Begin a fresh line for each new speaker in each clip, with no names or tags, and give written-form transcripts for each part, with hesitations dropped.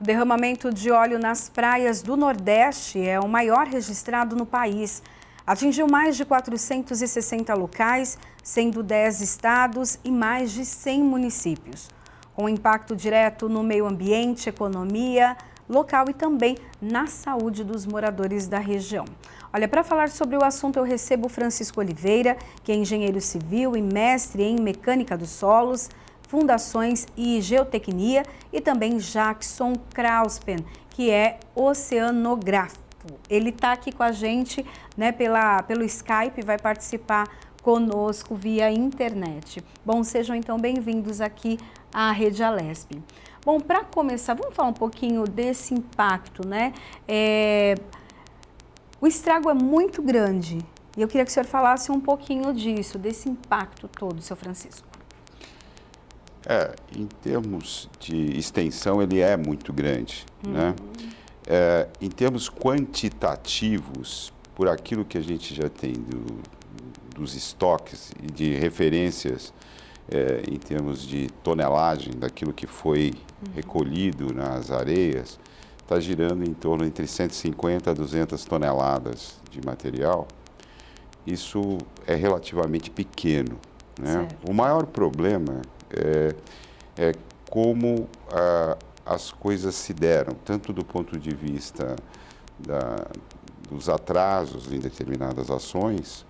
O derramamento de óleo nas praias do Nordeste é o maior registrado no país. Atingiu mais de 460 locais, sendo 10 estados e mais de 100 municípios. Com impacto direto no meio ambiente, economia local e também na saúde dos moradores da região. Olha, para falar sobre o assunto eu recebo Francisco Oliveira, que é engenheiro civil e mestre em mecânica dos solos, fundações e geotecnia, e também Jackson Krauspen, que é oceanógrafo. Ele está aqui com a gente, né, pelo Skype, vai participar conosco via internet. Bom, sejam então bem-vindos aqui à Rede Alesp. Bom, para começar, vamos falar um pouquinho desse impacto, né? O estrago é muito grande e eu queria que o senhor falasse um pouquinho disso, desse impacto todo, seu Francisco.
Em termos de extensão, ele é muito grande, né? Em termos quantitativos, por aquilo que a gente já tem dos estoques e de referências em termos de tonelagem daquilo que foi recolhido nas areias, está girando em torno entre 150 a 200 toneladas de material. Isso é relativamente pequeno, né? O maior problema é como as coisas se deram, tanto do ponto de vista dos atrasos em determinadas ações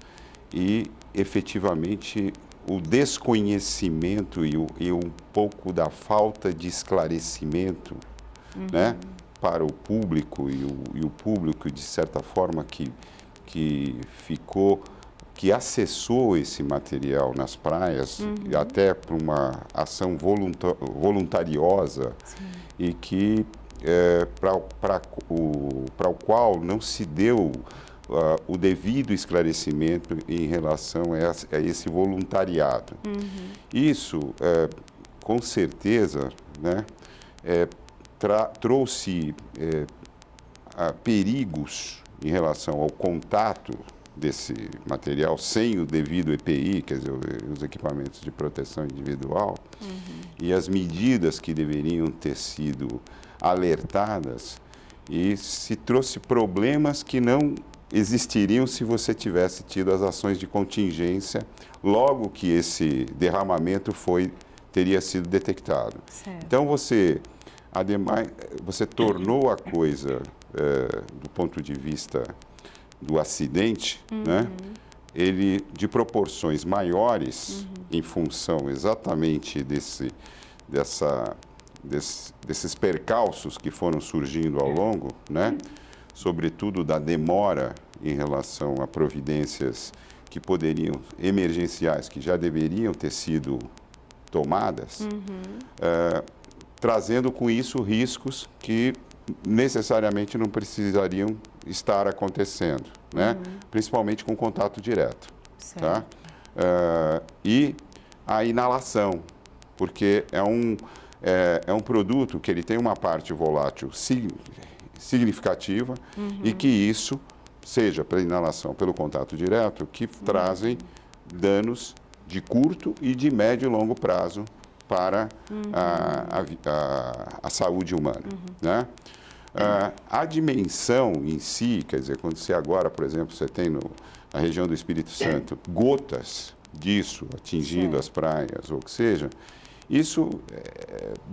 e, efetivamente, o desconhecimento e um pouco da falta de esclarecimento, né, para o público e o público, de certa forma, que acessou esse material nas praias, até por uma ação voluntariosa. Sim. E que para o qual não se deu o devido esclarecimento em relação a esse voluntariado. Isso, com certeza, né, trouxe perigos em relação ao contato desse material sem o devido EPI, quer dizer, os equipamentos de proteção individual, e as medidas que deveriam ter sido alertadas, e se trouxe problemas que não existiriam se você tivesse tido as ações de contingência logo que esse derramamento teria sido detectado. Certo. Então você tornou a coisa, do ponto de vista do acidente, né, ele de proporções maiores, em função exatamente desses percalços que foram surgindo ao longo, né, sobretudo da demora em relação a providências que poderiam, emergenciais, que já deveriam ter sido tomadas, trazendo com isso riscos que necessariamente não precisariam estar acontecendo, né? Principalmente com contato direto. Tá? E a inalação, porque é um produto que ele tem uma parte volátil significativa e que isso, seja pela inalação, pelo contato direto, que trazem danos de curto e de médio e longo prazo para a saúde humana, né? A dimensão em si, quer dizer, quando você agora, por exemplo, você tem na região do Espírito Santo gotas disso atingindo as praias, ou que seja, isso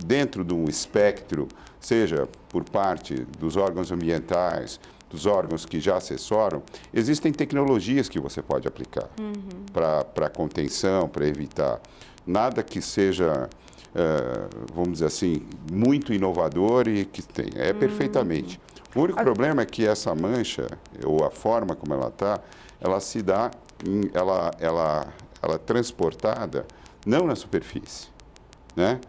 dentro de um espectro, seja por parte dos órgãos ambientais, dos órgãos que já assessoram, existem tecnologias que você pode aplicar para contenção, para evitar. Nada que seja, vamos dizer assim, muito inovador e que tem. Perfeitamente. O único problema é que essa mancha, ou a forma como ela está, ela se dá, ela é transportada não na superfície, né?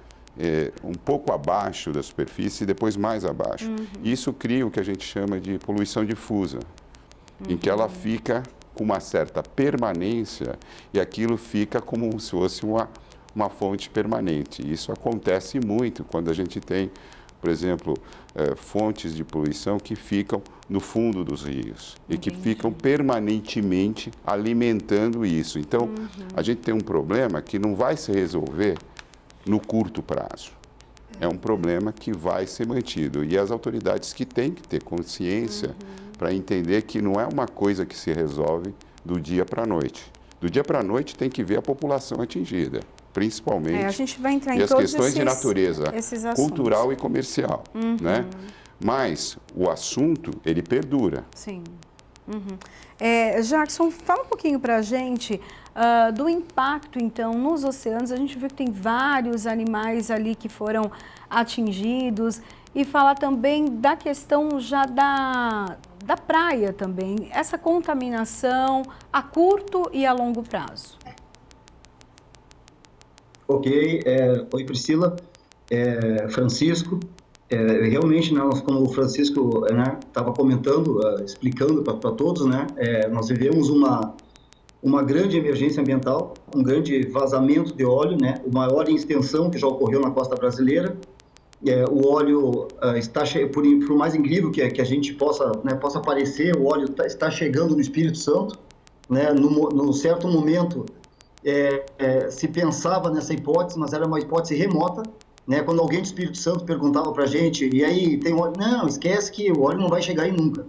Um pouco abaixo da superfície e depois mais abaixo. Isso cria o que a gente chama de poluição difusa, em que ela fica com uma certa permanência e aquilo fica como se fosse uma fonte permanente. Isso acontece muito quando a gente tem, por exemplo, fontes de poluição que ficam no fundo dos rios e que ficam permanentemente alimentando isso. Então, a gente tem um problema que não vai se resolver no curto prazo. é um problema que vai ser mantido. E as autoridades que têm que ter consciência para entender que não é uma coisa que se resolve do dia para a noite. Do dia para a noite tem que ver a população atingida, principalmente
a gente vai entrar
e
em
as
todos
questões de natureza cultural e comercial, né? Mas o assunto, ele perdura.
Sim. Jackson, fala um pouquinho para a gente do impacto, então, nos oceanos. A gente viu que tem vários animais ali que foram atingidos e fala também da questão já da praia também, essa contaminação a curto e a longo prazo.
Ok, oi Priscila, Francisco. Realmente, como o Francisco estava comentando, explicando para todos, nós vivemos uma grande emergência ambiental, um grande vazamento de óleo, o maior em extensão que já ocorreu na costa brasileira. O óleo está, por mais incrível que a gente possa parecer, o óleo está chegando no Espírito Santo. Num certo momento, se pensava nessa hipótese, mas era uma hipótese remota. Quando alguém do Espírito Santo perguntava para a gente, e aí, tem óleo? Não, esquece que o óleo não vai chegar aí nunca,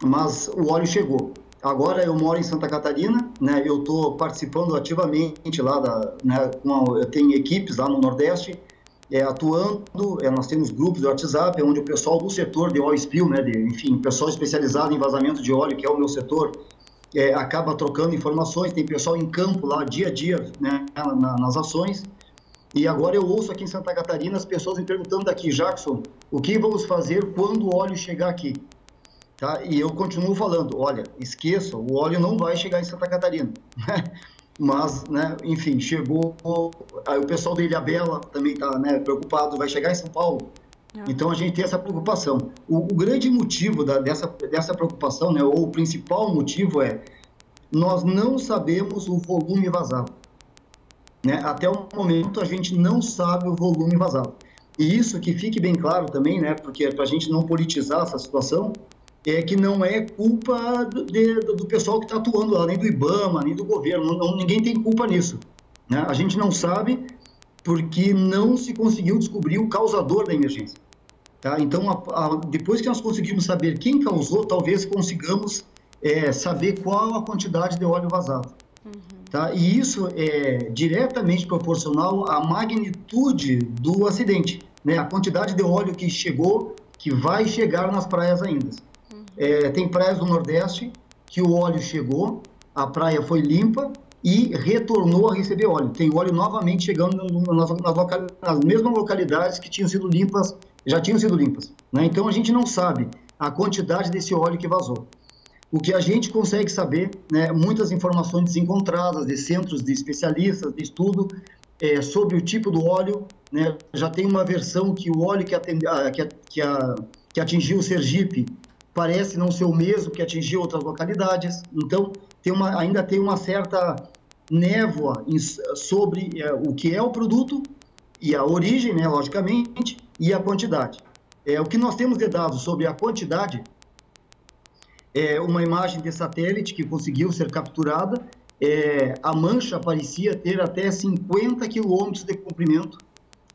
Mas o óleo chegou. Agora eu moro em Santa Catarina, eu estou participando ativamente lá, eu tenho equipes lá no Nordeste, atuando, nós temos grupos de WhatsApp, onde o pessoal do setor de oil spill, enfim, pessoal especializado em vazamento de óleo, que é o meu setor, acaba trocando informações, tem pessoal em campo lá, dia a dia, nas ações. E agora eu ouço aqui em Santa Catarina as pessoas me perguntando daqui, Jackson, o que vamos fazer quando o óleo chegar aqui? E eu continuo falando, olha, esqueça, o óleo não vai chegar em Santa Catarina. Mas, enfim, chegou, aí o pessoal da Ilhabela também está preocupado, vai chegar em São Paulo. Então a gente tem essa preocupação. O grande motivo dessa preocupação, ou o principal motivo nós não sabemos o volume vazado. Até o momento a gente não sabe o volume vazado. E isso que fique bem claro também, porque para a gente não politizar essa situação, que não é culpa do pessoal que está atuando lá, nem do IBAMA, nem do governo, ninguém tem culpa nisso. A gente não sabe porque não se conseguiu descobrir o causador da emergência. Então, depois que nós conseguimos saber quem causou, talvez consigamos saber qual a quantidade de óleo vazado. E isso é diretamente proporcional à magnitude do acidente, a quantidade de óleo que chegou, que vai chegar nas praias ainda. Tem praias do Nordeste que o óleo chegou, a praia foi limpa e retornou a receber óleo. Tem óleo novamente chegando nas mesmas localidades que já tinham sido limpas. Então a gente não sabe a quantidade desse óleo que vazou. O que a gente consegue saber, muitas informações desencontradas de centros de especialistas, de estudo, sobre o tipo do óleo, já tem uma versão que o óleo que atingiu o Sergipe parece não ser o mesmo que atingiu outras localidades. Então, ainda tem uma certa névoa sobre o que é o produto e a origem, logicamente, e a quantidade. O que nós temos de dados sobre a quantidade uma imagem de satélite que conseguiu ser capturada. A mancha parecia ter até 50 quilômetros de comprimento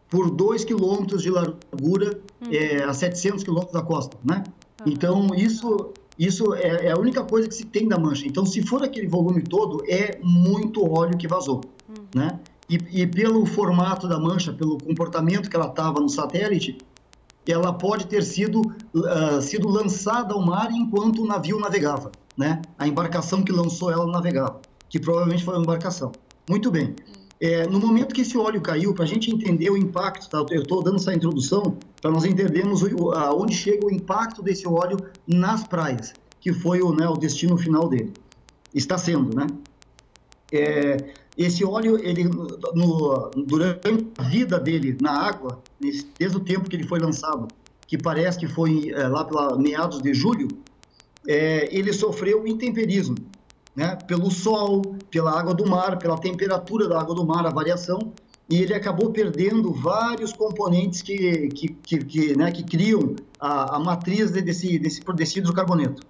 por 2 quilômetros de largura a 700 quilômetros da costa, Então, isso é a única coisa que se tem da mancha. Então, se for aquele volume todo, é muito óleo que vazou, E pelo formato da mancha, pelo comportamento que ela estava no satélite, ela pode ter sido lançada ao mar enquanto o navio navegava, A embarcação que lançou ela navegava, que provavelmente foi uma embarcação. Muito bem. No momento que esse óleo caiu, para a gente entender o impacto, eu estou dando essa introdução para nós entendermos aonde chega o impacto desse óleo nas praias, que foi o destino final dele. Está sendo, Esse óleo, durante a vida dele na água, desde o tempo que ele foi lançado, que parece que foi lá pela meados de julho, ele sofreu intemperismo, pelo sol, pela água do mar, pela temperatura da água do mar, a variação, e ele acabou perdendo vários componentes que criam a matriz desse hidrocarboneto.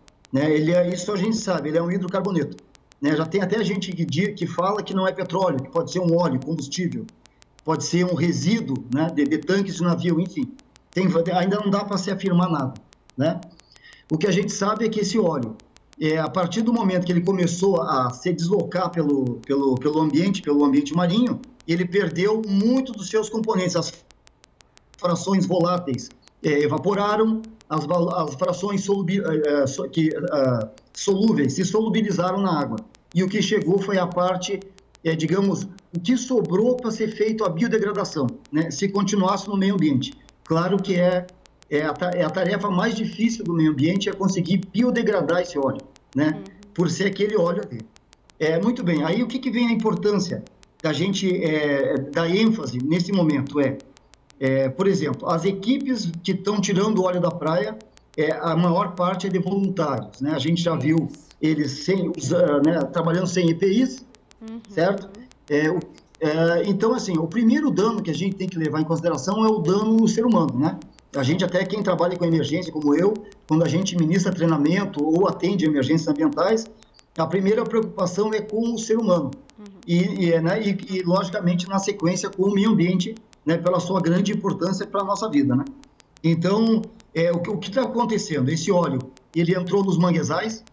Isso a gente sabe, ele é um hidrocarboneto. Já tem até gente que fala que não é petróleo, que pode ser um óleo, combustível. pode ser um resíduo, né, de tanques de navio, enfim. Ainda não dá para se afirmar nada, né? O que a gente sabe é que esse óleo, a partir do momento que ele começou a se deslocar pelo ambiente marinho, ele perdeu muito dos seus componentes. As frações voláteis evaporaram, as frações solúveis se solubilizaram na água. E o que chegou foi a parte, digamos, o que sobrou para ser feito a biodegradação, né? Se continuasse no meio ambiente. Claro que a tarefa mais difícil do meio ambiente é conseguir biodegradar esse óleo, né? Por ser aquele óleo ali. Muito bem, aí o que vem a importância da gente dar ênfase nesse momento por exemplo, as equipes que estão tirando o óleo da praia, a maior parte é de voluntários, né? A gente já viu eles trabalhando sem EPIs, certo? Então, assim, o primeiro dano que a gente tem que levar em consideração é o dano no ser humano, né? A gente, até quem trabalha com emergência, como eu, quando a gente ministra treinamento ou atende emergências ambientais, a primeira preocupação é com o ser humano. E, logicamente, na sequência, com o meio ambiente, né, pela sua grande importância para a nossa vida, né? Então, o que está acontecendo? Esse óleo, ele entrou nos manguezais,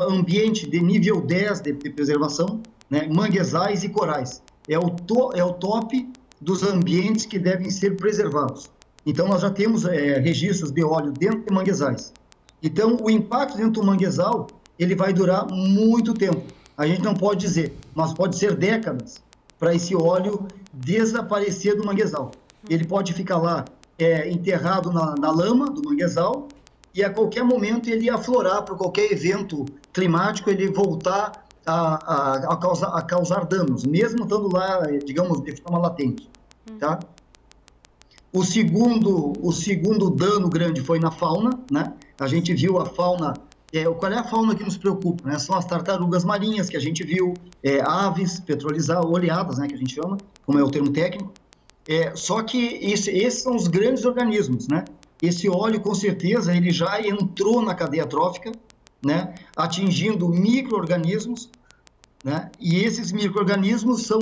ambiente de nível 10 de preservação, né, manguezais e corais. É o top dos ambientes que devem ser preservados. Então, nós já temos registros de óleo dentro de manguezais. Então, o impacto dentro do manguezal, ele vai durar muito tempo. A gente não pode dizer, mas pode ser décadas para esse óleo desaparecer do manguezal. Ele pode ficar lá enterrado na lama do manguezal e a qualquer momento ele aflorar por qualquer evento climático, ele voltar a causar danos, mesmo estando lá, digamos, de forma latente. Tá? O segundo dano grande foi na fauna, né? A gente viu a fauna. Qual é a fauna que nos preocupa, né? São as tartarugas marinhas que a gente viu, aves petrolizadas, oleadas, né, que a gente chama, como é o termo técnico. Só que esses são os grandes organismos, né? Esse óleo, com certeza, ele já entrou na cadeia trófica, né, atingindo micro-organismos, né? E esses micro-organismos são,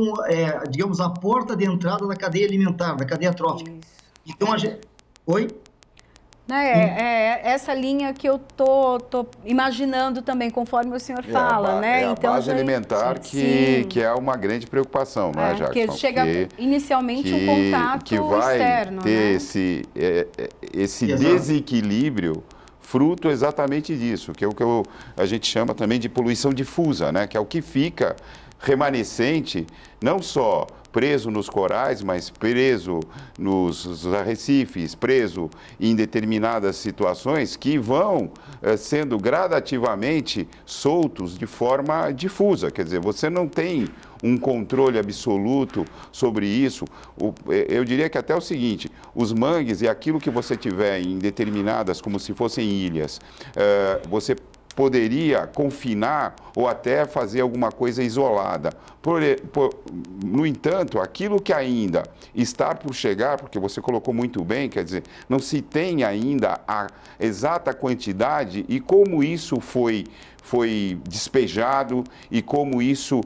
digamos, a porta de entrada da cadeia alimentar, da cadeia trófica. Isso. Então, a gente... Oi?
Essa linha que eu tô imaginando também, conforme o senhor fala, né?
Então, a base alimentar que é uma grande preocupação, não é, Jackson?
Porque chega inicialmente um contato
que vai
externo,
ter,
né?
esse desequilíbrio fruto exatamente disso, que é o que a gente chama também de poluição difusa, né? Que é o que fica remanescente, não só preso nos corais, mas preso nos arrecifes, preso em determinadas situações que vão sendo gradativamente soltos de forma difusa. Quer dizer, você não tem um controle absoluto sobre isso. Eu diria que até o seguinte, os mangues e aquilo que você tiver em determinadas, como se fossem ilhas, você poderia confinar ou até fazer alguma coisa isolada. No entanto, aquilo que ainda está por chegar, porque você colocou muito bem, quer dizer, não se tem ainda a exata quantidade e como isso foi despejado e como isso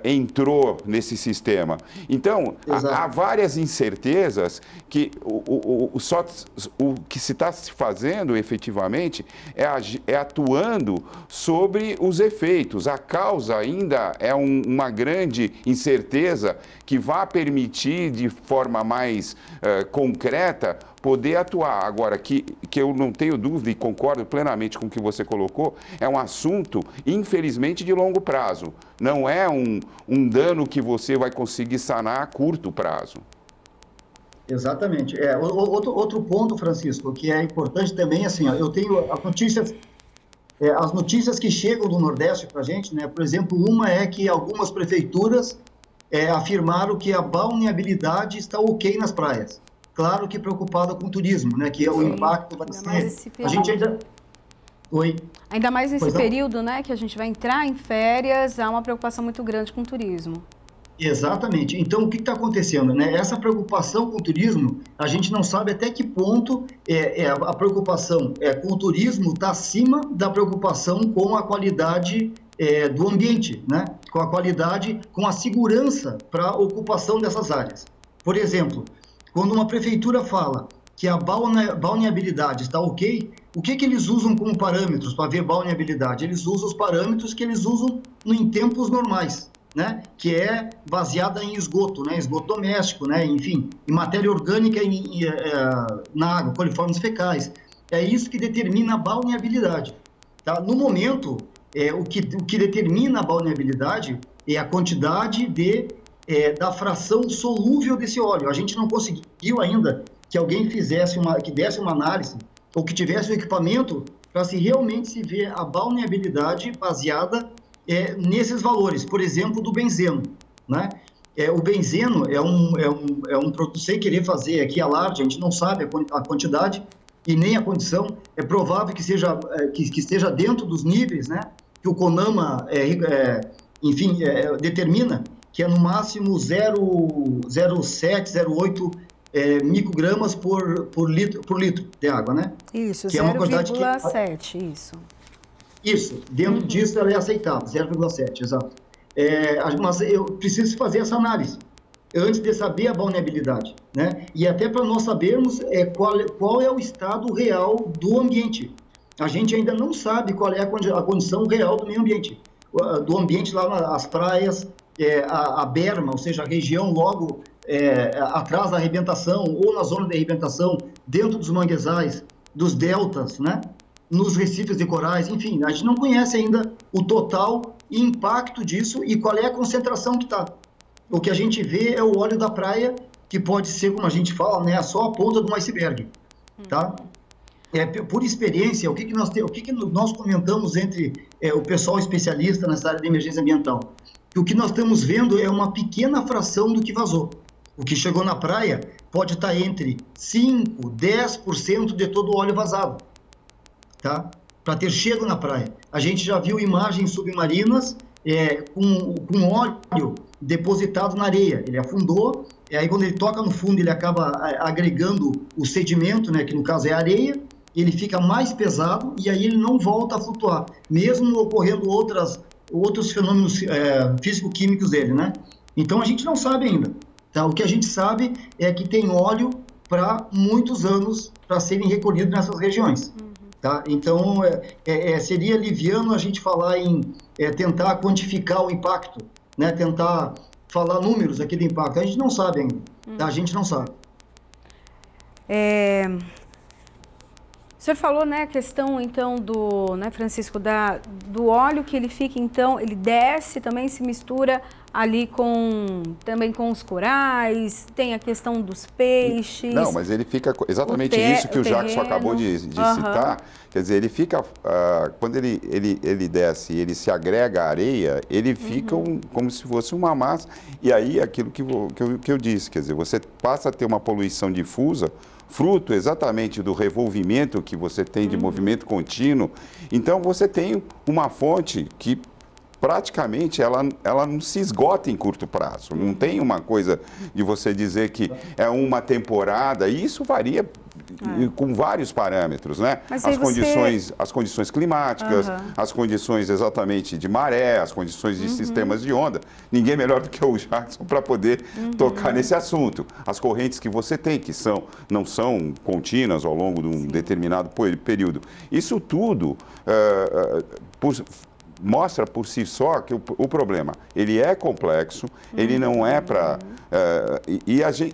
entrou nesse sistema. Então, há várias incertezas que o que se está fazendo efetivamente é atuando sobre os efeitos. A causa ainda é uma grande incerteza que vai permitir de forma mais concreta poder atuar. Agora, que eu não tenho dúvida e concordo plenamente com o que você colocou, é um assunto, infelizmente, de longo prazo. Não é um dano que você vai conseguir sanar a curto prazo.
Exatamente. Outro ponto, Francisco, que é importante também, assim, eu tenho as notícias que chegam do Nordeste para a gente, né? Por exemplo, uma é que algumas prefeituras afirmaram que a balneabilidade está ok nas praias. Claro que preocupada com o turismo, né? Que o impacto vai ser... A gente ainda... Oi?
Ainda mais nesse período, né? Que a gente vai entrar em férias, há uma preocupação muito grande com o turismo.
Exatamente. Então, o que está acontecendo, né? Essa preocupação com o turismo, a gente não sabe até que ponto a preocupação com o turismo está acima da preocupação com a qualidade do ambiente, né? Com a qualidade, com a segurança para a ocupação dessas áreas. Por exemplo, quando uma prefeitura fala que a balneabilidade está ok, o que eles usam como parâmetros para ver balneabilidade? Eles usam os parâmetros que eles usam em tempos normais, né? Que é baseada em esgoto, né? Esgoto doméstico, né? Enfim, em matéria orgânica na água, coliformes fecais. É isso que determina a balneabilidade. Tá? No momento, o que determina a balneabilidade é a quantidade da fração solúvel desse óleo. A gente não conseguiu ainda que alguém que desse uma análise ou que tivesse um equipamento para realmente se ver a balneabilidade baseada nesses valores. Por exemplo, do benzeno, né? O benzeno é um produto, sem querer fazer aqui alarde, a gente não sabe a quantidade e nem a condição. É provável que esteja dentro dos níveis, né, que o CONAMA, enfim, determina, que é no máximo 0,7, 0,8 microgramas por litro de água, né?
Isso,
0,7,
isso.
Isso, dentro disso ela é aceitável, 0,7, exato. Mas eu preciso fazer essa análise antes de saber a balneabilidade, né? E até para nós sabermos qual é o estado real do ambiente. A gente ainda não sabe qual é a condição real do meio ambiente. Do ambiente lá nas praias, a berma, ou seja, a região logo atrás da arrebentação ou na zona de arrebentação, dentro dos manguezais, dos deltas, né? Nos recifes de corais, enfim, a gente não conhece ainda o total impacto disso e qual é a concentração que está. O que a gente vê é o óleo da praia, que pode ser, como a gente fala, né, só a ponta de um iceberg, tá? Por experiência, o que nós comentamos entre o pessoal especialista nessa área de emergência ambiental? Que o que nós estamos vendo é uma pequena fração do que vazou. O que chegou na praia pode estar entre 5%, 10% de todo o óleo vazado, tá? Para ter chego na praia. A gente já viu imagens submarinas com óleo depositado na areia. Ele afundou, e aí quando ele toca no fundo, ele acaba agregando o sedimento, né, que no caso é areia, ele fica mais pesado e aí ele não volta a flutuar, mesmo ocorrendo outros fenômenos físico-químicos dele, né? Então a gente não sabe ainda. Tá? O que a gente sabe é que tem óleo para muitos anos para serem recolhidos nessas regiões. Tá? Então, seria liviano a gente falar em tentar quantificar o impacto, né? Tentar falar números aqui do impacto. A gente não sabe ainda, tá? A gente não sabe.
O senhor falou, né, a questão, então, né, Francisco, do óleo que ele fica, então, ele desce, também se mistura ali também com os corais, tem a questão dos peixes.
Não, mas ele fica exatamente isso que o Jackson acabou de citar. Quer dizer, ele fica, quando ele desce e ele se agrega à areia, ele fica como se fosse uma massa. E aí, aquilo que eu disse, quer dizer, você passa a ter uma poluição difusa, fruto exatamente do revolvimento que você tem de movimento contínuo. Então, você tem uma fonte que praticamente ela não se esgota em curto prazo. Não tem uma coisa de você dizer que é uma temporada, e isso varia com vários parâmetros, né? As condições climáticas, as condições exatamente de maré, as condições de sistemas de onda. Ninguém melhor do que o Jackson para poder tocar nesse assunto. As correntes que você tem, que não são contínuas ao longo de um determinado período. Isso tudo mostra por si só que o problema, ele é complexo, ele não é para...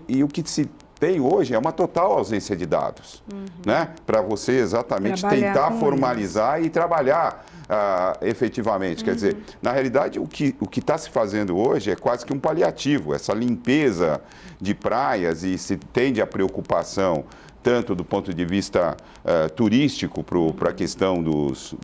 E o que se tem hoje é uma total ausência de dados, né? Para você exatamente tentar formalizar e trabalhar efetivamente. Quer dizer, na realidade, o que está se fazendo hoje é quase que um paliativo, essa limpeza de praias, e se tende a preocupação tanto do ponto de vista turístico para a questão dos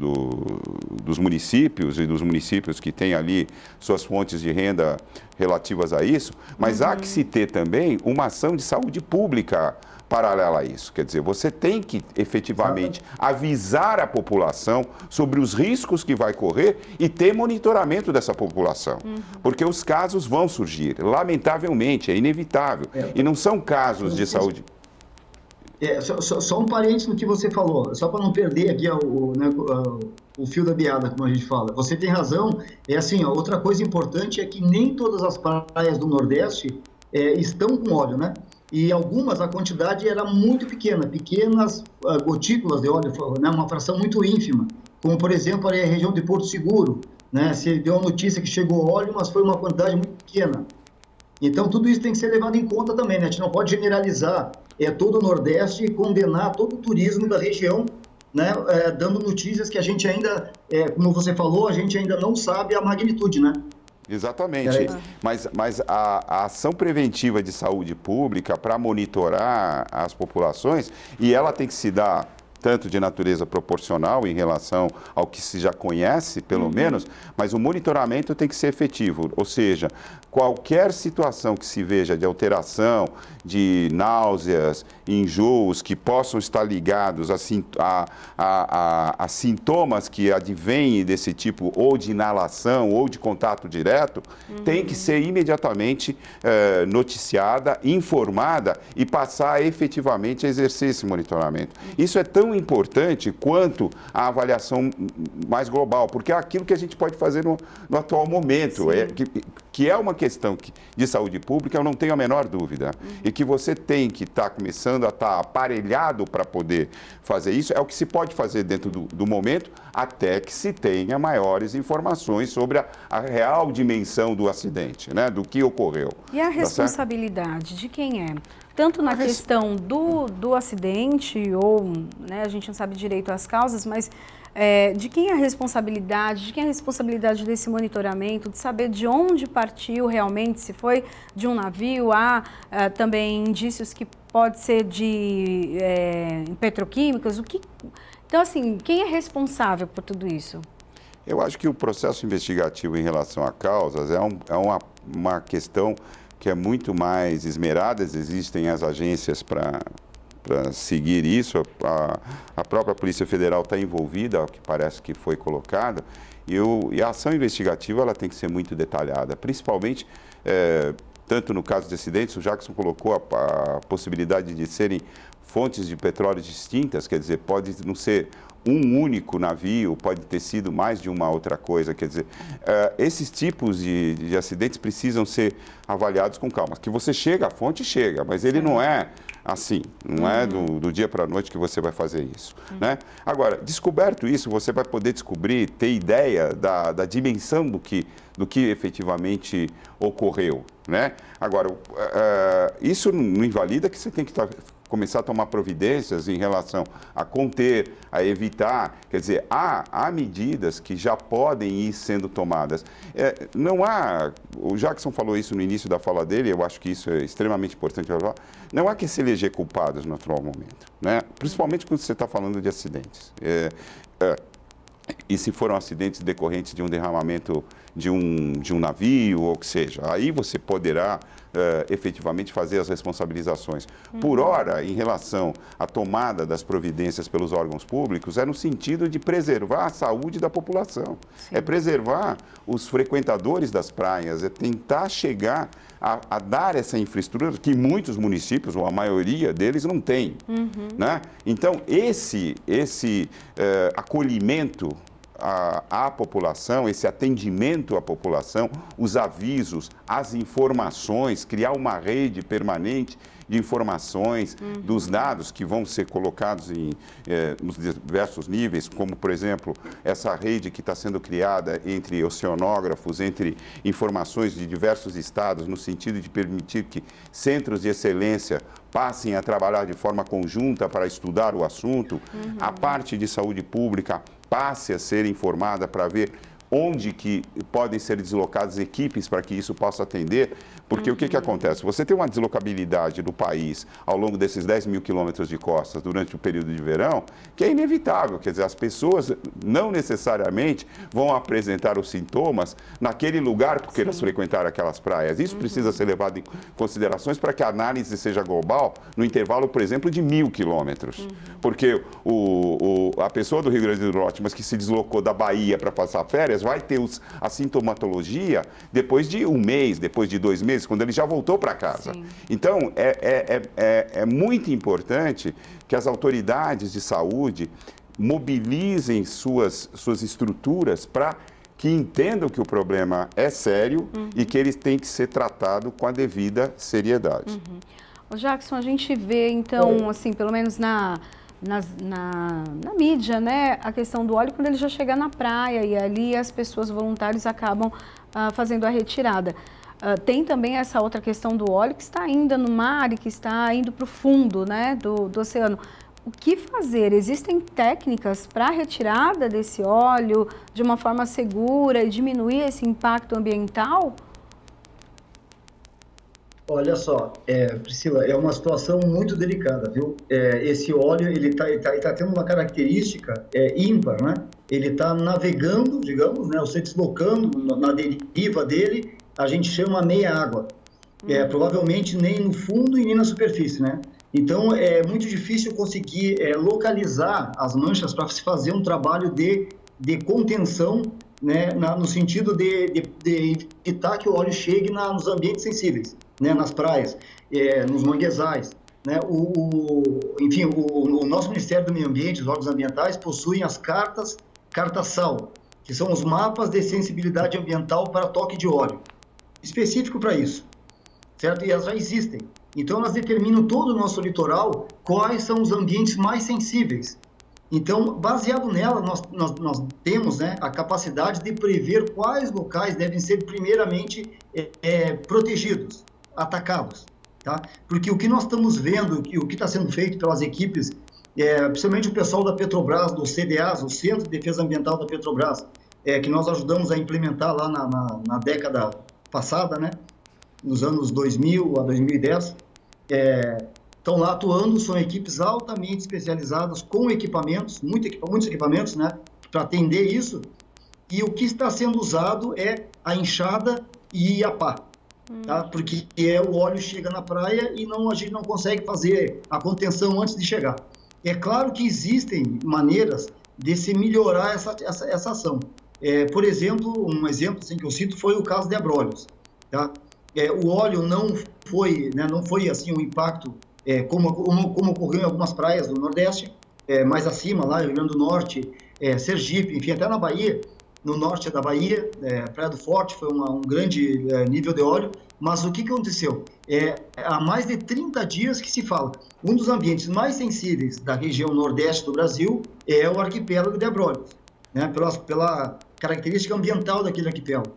municípios e dos municípios que têm ali suas fontes de renda relativas a isso, mas há que se ter também uma ação de saúde pública paralela a isso. Quer dizer, você tem que efetivamente avisar a população sobre os riscos que vai correr e ter monitoramento dessa população, porque os casos vão surgir, lamentavelmente, é inevitável, e não são casos de saúde.
Só um parênteses no que você falou, só para não perder aqui o fio da meada, como a gente fala. Você tem razão, outra coisa importante é que nem todas as praias do Nordeste estão com óleo, né? E algumas, a quantidade era muito pequena, pequenas gotículas de óleo, né? Uma fração muito ínfima, como, por exemplo, ali a região de Porto Seguro, né? Se deu a notícia que chegou óleo, mas foi uma quantidade muito pequena. Então, tudo isso tem que ser levado em conta também, né? A gente não pode generalizar todo o Nordeste e condenar todo o turismo da região, né? Dando notícias que a gente ainda, como você falou, a gente ainda não sabe a magnitude, né?
Exatamente, mas a ação preventiva de saúde pública para monitorar as populações, e ela tem que se dar tanto de natureza proporcional em relação ao que se já conhece, pelo menos, mas o monitoramento tem que ser efetivo, ou seja, qualquer situação que se veja de alteração, de náuseas, enjoos que possam estar ligados a sintomas que advêm desse tipo, ou de inalação, ou de contato direto, tem que ser imediatamente noticiada, informada e passar efetivamente a exercer esse monitoramento. Isso é tão importante quanto a avaliação mais global, porque é aquilo que a gente pode fazer no atual momento, que é uma questão de saúde pública, eu não tenho a menor dúvida, e que você tem que estar começando a estar aparelhado para poder fazer isso, é o que se pode fazer dentro do momento, até que se tenha maiores informações sobre a real dimensão do acidente, né, do que ocorreu.
E a responsabilidade de quem é? Tanto na questão do acidente, ou, né, a gente não sabe direito as causas, mas de quem é a responsabilidade, de quem é a responsabilidade desse monitoramento, de saber de onde partiu realmente, se foi de um navio, há também indícios que pode ser de petroquímicos, Então, assim, quem é responsável por tudo isso?
Eu acho que o processo investigativo em relação a causas é uma questão que é muito mais esmerada, existem as agências para seguir isso, a própria Polícia Federal está envolvida, ao que parece que foi colocado, e a ação investigativa ela tem que ser muito detalhada, principalmente, tanto no caso de acidentes, o Jackson colocou a possibilidade de serem fontes de petróleo distintas, quer dizer, pode não ser um único navio, pode ter sido mais de uma outra coisa, quer dizer, esses tipos de acidentes precisam ser avaliados com calma. Que você chega, a fonte chega, mas ele não é assim, não é do dia para a noite que você vai fazer isso, né? Agora, descoberto isso, você vai poder descobrir, ter ideia da dimensão do que efetivamente ocorreu, né? Agora, isso não invalida que você tem que começar a tomar providências em relação a conter, a evitar, quer dizer, há medidas que já podem ir sendo tomadas. O Jackson falou isso no início da fala dele, eu acho que isso é extremamente importante falar, não há que se eleger culpados no atual momento, né? Principalmente quando você está falando de acidentes. E se foram acidentes decorrentes de um derramamento de um navio, ou que seja, aí você poderá efetivamente fazer as responsabilizações. Por hora, em relação à tomada das providências pelos órgãos públicos, é no sentido de preservar a saúde da população. Sim. É preservar os frequentadores das praias, é tentar chegar a dar essa infraestrutura que muitos municípios, ou a maioria deles, não tem. Né? Então, esse acolhimento à população, esse atendimento à população, os avisos, as informações, criar uma rede permanente de informações, dos dados que vão ser colocados nos diversos níveis, como, por exemplo, essa rede que está sendo criada entre oceanógrafos, entre informações de diversos estados, no sentido de permitir que centros de excelência passem a trabalhar de forma conjunta para estudar o assunto, a parte de saúde pública passe a ser informada para ver onde que podem ser deslocadas equipes para que isso possa atender, porque o que acontece? Você tem uma deslocabilidade do país ao longo desses 10 mil quilômetros de costas durante o período de verão, que é inevitável, quer dizer, as pessoas não necessariamente vão apresentar os sintomas naquele lugar porque elas frequentaram aquelas praias. Isso precisa ser levado em considerações para que a análise seja global no intervalo, por exemplo, de 1000 quilômetros. Porque a pessoa do Rio Grande do Norte, mas que se deslocou da Bahia para passar férias, vai ter a sintomatologia depois de um mês, depois de 2 meses, quando ele já voltou para casa. Sim. Então, é muito importante que as autoridades de saúde mobilizem suas estruturas para que entendam que o problema é sério e que ele tem que ser tratado com a devida seriedade.
Ô Jackson, a gente vê, então, assim, pelo menos na mídia, né, a questão do óleo quando ele já chega na praia e ali as pessoas voluntárias acabam fazendo a retirada. Tem também essa outra questão do óleo que está ainda no mar e que está indo para o fundo, né, do oceano. O que fazer? Existem técnicas para a retirada desse óleo de uma forma segura e diminuir esse impacto ambiental?
Olha só, Priscila, é uma situação muito delicada, viu? Esse óleo, ele tá tendo uma característica ímpar, né? Ele está navegando, digamos, né? Ou se deslocando na deriva dele, a gente chama meia água. Provavelmente nem no fundo e nem na superfície, né? Então, é muito difícil conseguir localizar as manchas para se fazer um trabalho de contenção, né, no sentido de evitar que o óleo chegue nos ambientes sensíveis, né, nas praias, nos manguezais. Né? Enfim, o nosso Ministério do Meio Ambiente, os órgãos ambientais, possuem as carta-sal, que são os mapas de sensibilidade ambiental para toque de óleo, específico para isso, certo? E elas já existem. Então, elas determinam todo o nosso litoral quais são os ambientes mais sensíveis. Então, baseado nela, nós temos, né, a capacidade de prever quais locais devem ser primeiramente protegidos, atacados. Tá? Porque o que nós estamos vendo, o que está sendo feito pelas equipes, principalmente o pessoal da Petrobras, do CDAs, o Centro de Defesa Ambiental da Petrobras, que nós ajudamos a implementar lá na década passada, né, nos anos 2000 a 2010, estão lá atuando, são equipes altamente especializadas, com equipamentos, muitos equipamentos, né, para atender isso, e o que está sendo usado é a enxada e a pá, tá? Porque o óleo chega na praia e a gente não consegue fazer a contenção antes de chegar. É claro que existem maneiras de se melhorar essa ação. Por exemplo, um exemplo assim, que eu cito foi o caso de Abrolhos, tá? O óleo não foi assim um impacto como ocorreu em algumas praias do Nordeste, mais acima, lá, Rio Grande do Norte, Sergipe, enfim, até na Bahia, no norte da Bahia, Praia do Forte, foi um grande nível de óleo, mas o que aconteceu? Há mais de 30 dias que se fala, um dos ambientes mais sensíveis da região Nordeste do Brasil é o arquipélago de Abrolhos, né, pela característica ambiental daquele arquipélago.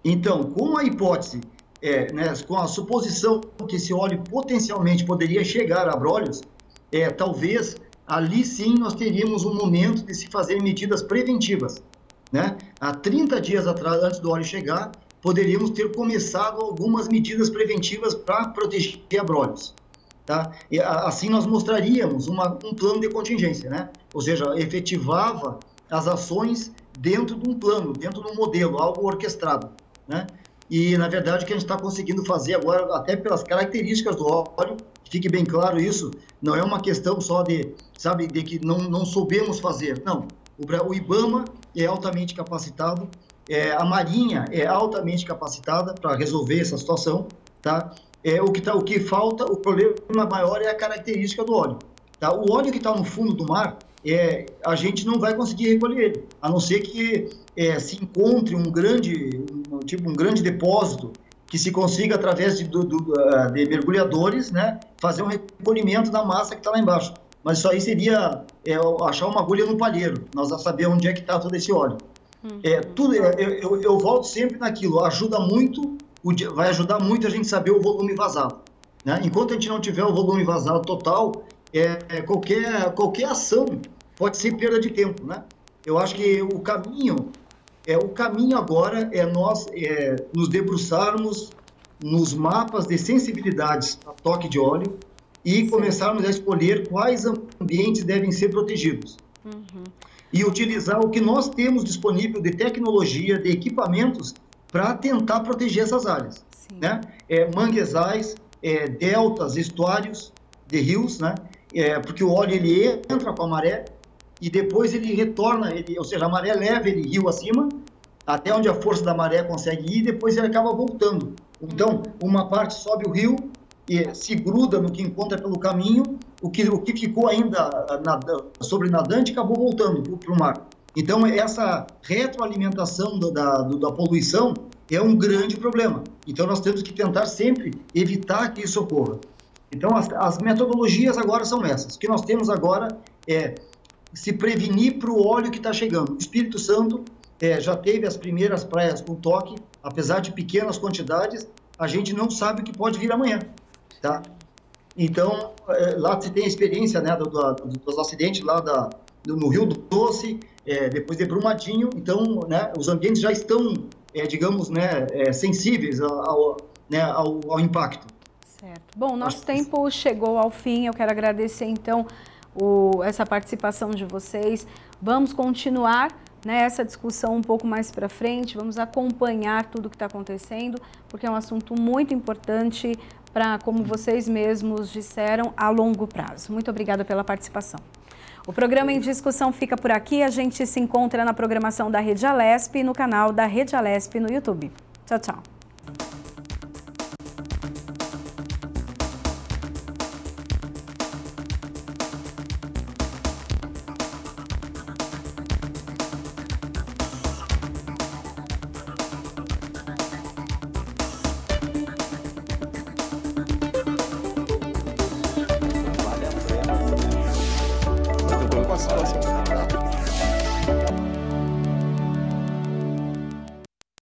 Então, com a hipótese, né, com a suposição que esse óleo potencialmente poderia chegar a Abrolhos, talvez ali sim nós teríamos um momento de se fazer medidas preventivas. Né? Há 30 dias atrás, antes do óleo chegar, poderíamos ter começado algumas medidas preventivas para proteger Abrolhos. Tá? E, assim nós mostraríamos um plano de contingência, né? Ou seja, efetivava as ações dentro de um plano, dentro de um modelo, algo orquestrado. Né? E, na verdade, o que a gente está conseguindo fazer agora, até pelas características do óleo, fique bem claro isso, não é uma questão só de que não soubemos fazer. Não, o IBAMA é altamente capacitado, a Marinha é altamente capacitada para resolver essa situação. Tá? O que falta, o problema maior é a característica do óleo. Tá? O óleo que está no fundo do mar, a gente não vai conseguir recolher ele, a não ser que se encontre um grande depósito que se consiga, através de mergulhadores, né, fazer um recolhimento da massa que está lá embaixo. Mas isso aí seria achar uma agulha no palheiro, nós vamos saber onde é que está todo esse óleo. Eu volto sempre naquilo, vai ajudar muito a gente saber o volume vazado. Né? Enquanto a gente não tiver o volume vazado total, qualquer ação pode ser perda de tempo, né? Eu acho que o caminho agora é nós nos debruçarmos nos mapas de sensibilidades a toque de óleo e começarmos a escolher quais ambientes devem ser protegidos. E utilizar o que nós temos disponível de tecnologia, de equipamentos, para tentar proteger essas áreas. Né? Manguezais, deltas, estuários de rios, né? Porque o óleo ele entra com a maré e depois ele retorna, ou seja, a maré leva ele rio acima, até onde a força da maré consegue ir, e depois ele acaba voltando. Então, uma parte sobe o rio e se gruda no que encontra pelo caminho, o que ficou ainda sobrenadante acabou voltando para o mar. Então, essa retroalimentação da poluição é um grande problema. Então, nós temos que tentar sempre evitar que isso ocorra. Então, as metodologias agora são essas. O que nós temos agora é se prevenir para o óleo que está chegando. O Espírito Santo já teve as primeiras praias com toque, apesar de pequenas quantidades, a gente não sabe o que pode vir amanhã, tá? Então, lá se tem a experiência, né, dos acidentes lá no Rio Doce, depois de Brumadinho, então, né, os ambientes já estão, digamos, né, sensíveis ao impacto.
Certo. Bom, nosso tempo chegou ao fim, eu quero agradecer, então, essa participação de vocês. Vamos continuar, né, essa discussão um pouco mais para frente, vamos acompanhar tudo o que está acontecendo, porque é um assunto muito importante para, como vocês mesmos disseram, a longo prazo. Muito obrigada pela participação. O programa em discussão fica por aqui, a gente se encontra na programação da Rede Alesp e no canal da Rede Alesp no YouTube. Tchau, tchau.